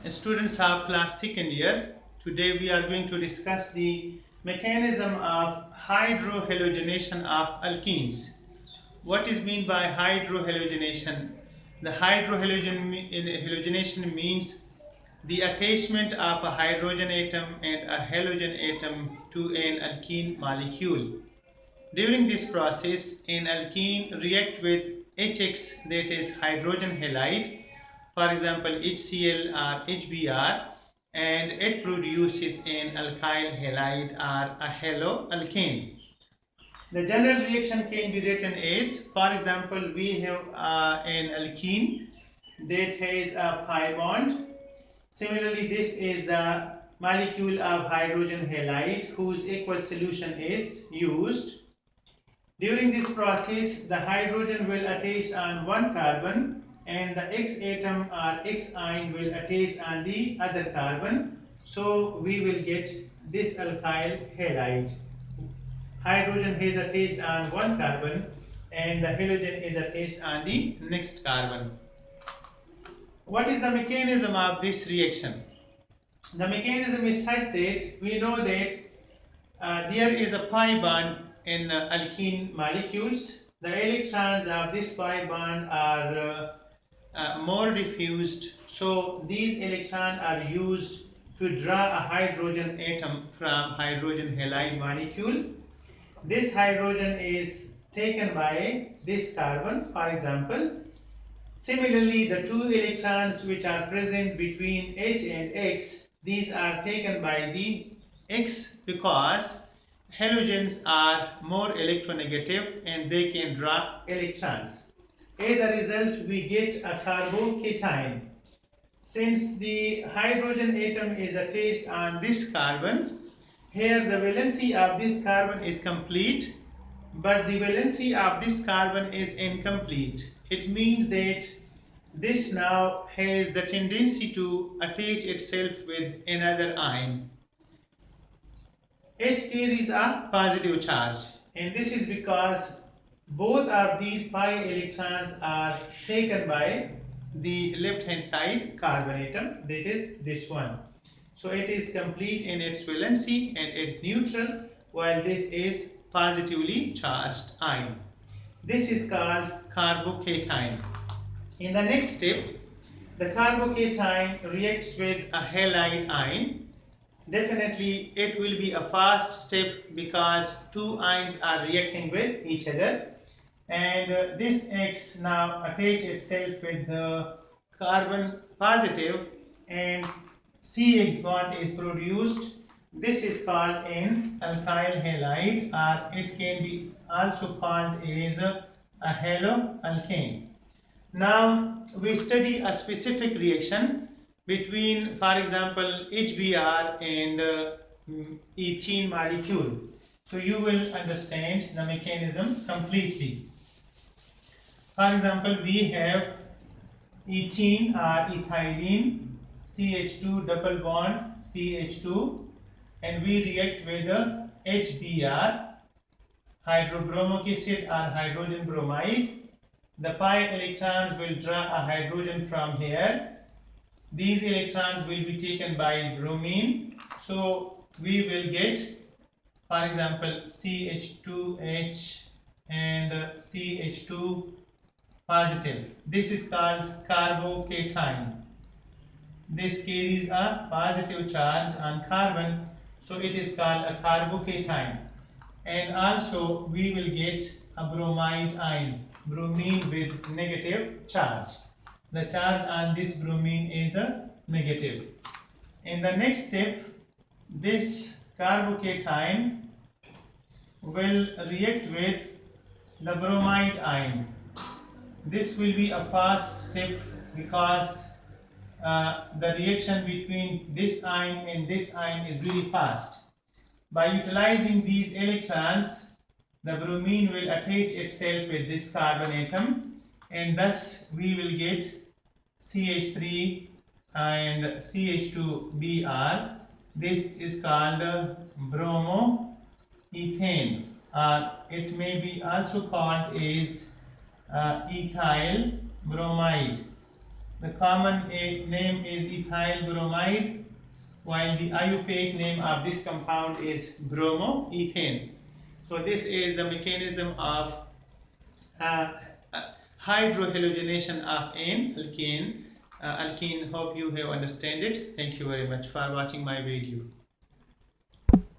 Students of class second year. Today we are going to discuss the mechanism of hydrohalogenation of alkenes. What is meant by hydrohalogenation? The halogenation means the attachment of a hydrogen atom and a halogen atom to an alkene molecule. During this process, an alkene react with HX, that is hydrogen halide, for example HCl or HBr, and it produces an alkyl halide or a haloalkane. The general reaction can be written as, for example, we have an alkene that has a pi bond. Similarly, this is the molecule of hydrogen halide whose aqueous solution is used. During this process, the hydrogen will attach on one carbon and the X atom or X ion will attach on the other carbon. So we will get this alkyl halide. Hydrogen is attached on one carbon and the halogen is attached on the next carbon. What is the mechanism of this reaction? The mechanism is such that we know that there is a pi bond in alkene molecules. The electrons of this pi bond are more diffused, so these electrons are used to draw a hydrogen atom from hydrogen halide molecule. This hydrogen is taken by this carbon, for example. Similarly, the two electrons which are present between H and X, these are taken by the X because halogens are more electronegative and they can draw electrons. As a result, we get a carbocation. Since the hydrogen atom is attached on this carbon, here the valency of this carbon is complete, but the valency of this carbon is incomplete. It means that this now has the tendency to attach itself with another ion. It carries a positive charge, and this is because both of these pi electrons are taken by the left hand side carbon atom, that is this one. So it is complete in its valency and it's neutral, while this is positively charged ion. This is called carbocation. In the next step, the carbocation reacts with a halide ion. Definitely it will be a fast step because two ions are reacting with each other, and this X now attach itself with the carbon positive and CH bond is produced. This is called an alkyl halide, or it can be also called as a haloalkane. Now we study a specific reaction between, for example, HBr and ethene molecule. So you will understand the mechanism completely. For example, we have ethene or ethylene, CH2 double bond CH2, and we react with HBr, hydrobromic acid or hydrogen bromide. The pi electrons will draw a hydrogen from here. These electrons will be taken by bromine. So we will get, for example, CH2H and CH2 positive. This is called carbocation. This carries a positive charge on carbon, so it is called a carbocation. And also we will get a bromide ion, bromine with negative charge. The charge on this bromine is a negative. In the next step, this carbocation will react with the bromide ion. This will be a fast step because the reaction between this ion and this ion is really fast. By utilizing these electrons, the bromine will attach itself with this carbon atom, and thus we will get CH3 and CH2Br. This is called bromoethane, or it may be also called as ethyl bromide. The common name is ethyl bromide, while the IUPAC name of this compound is bromoethane. So this is the mechanism of hydrohalogenation of an alkene. Hope you have understand it. Thank you very much for watching my video.